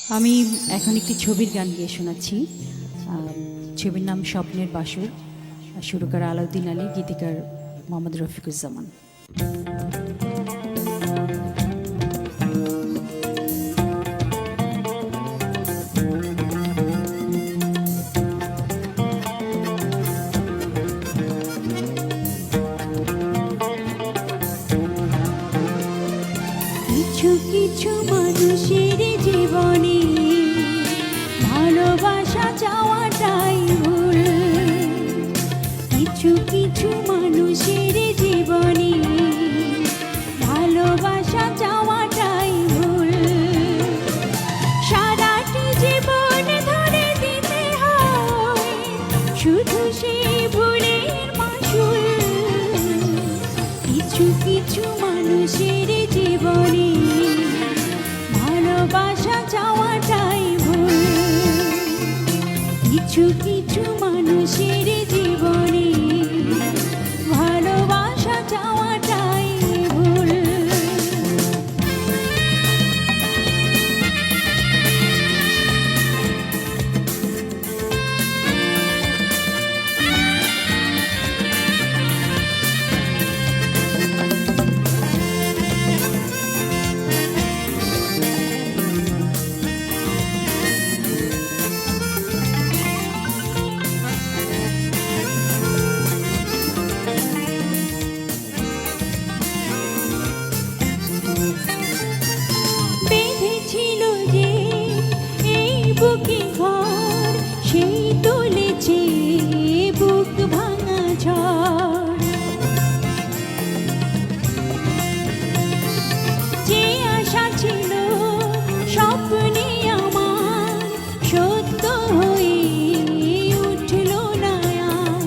আমি এখন একটি ছবির গান গিয়ে শোনাচ্ছি। ছবির নাম স্বপ্নের বাসর। সুরকার আলাউদ্দিন আলী, গীতিকার মোহাম্মদ রফিকুজ্জামান। কিছু কিছু মানুষের জীবনে ভালোবাসা চাওয়াটাই ভুল। কিছু কিছু মানুষের জীবনে ভালোবাসা চাওয়াটাই ভুল। সারাটি জীবন ধরে দিতে হয় শুধু সেই ভুলের মাসুল। কিছু কিছু মানুষের জীবনে ভালোবাসা চাওয়াটাই ভুল। কিছু কিছু মানুষের জীবনে ভালোবাসা চাওয়াটাই ভুল। বেঁধেছিল যে এই বুকে ঘর, সেই তুলেছে বুক ভাঙা ঝড়। যে আশা ছিল স্বপ্নে আমার সত্য হয়ে উঠল না আর।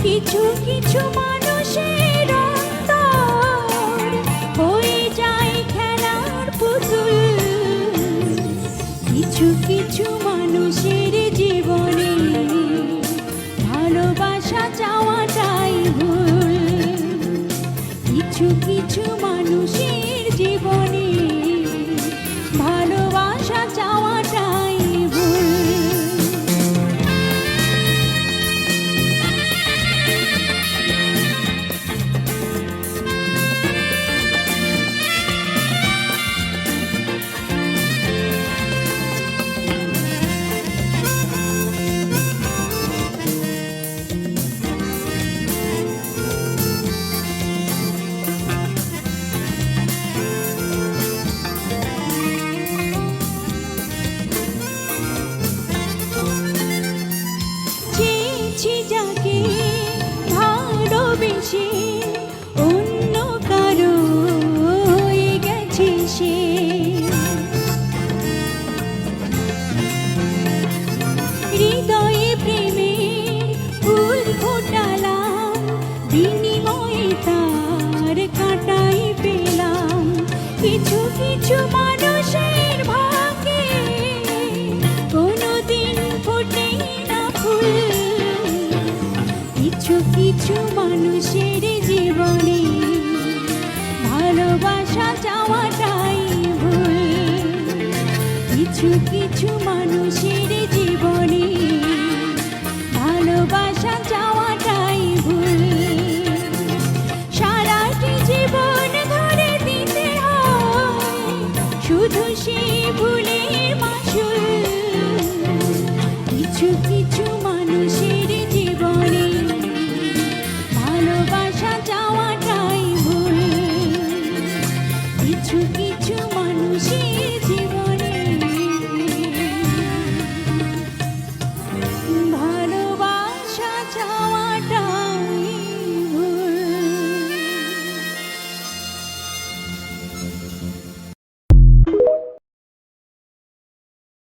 কিছু কিছু মানুষের অন্তর হয়ে যায় খেলার পুতুল। কিছু কিছু মানুষের জীবনে ভালোবাসা চাওয়াটাই ভুল। কিছু কিছু মানুষের জীবনে ভালোবাসা চাওয়াটাই ভুল। চেয়েছি যাকে ভালোবেসে অন্য কারো হয়ে গেছে সে। হৃদয়ে প্রেমে ফুল ফোটালাম, বিনিময়ে তার কাঁটাই পেলাম। কিছু কিছু মানুষের ভাগ্যে কোনোদিন ফোটে না ফুল। কিছু কিছু মানুষের জীবনে ভালোবাসা চাওয়াটাই ভুল। কিছু কিছু মানুষের জীবনে ভালোবাসা চাওয়াটাই ভুল। সারাটি জীবন ধরে দিতে হয় শুধু সেই ভুলের মাসুল। কিছু কিছু মানুষের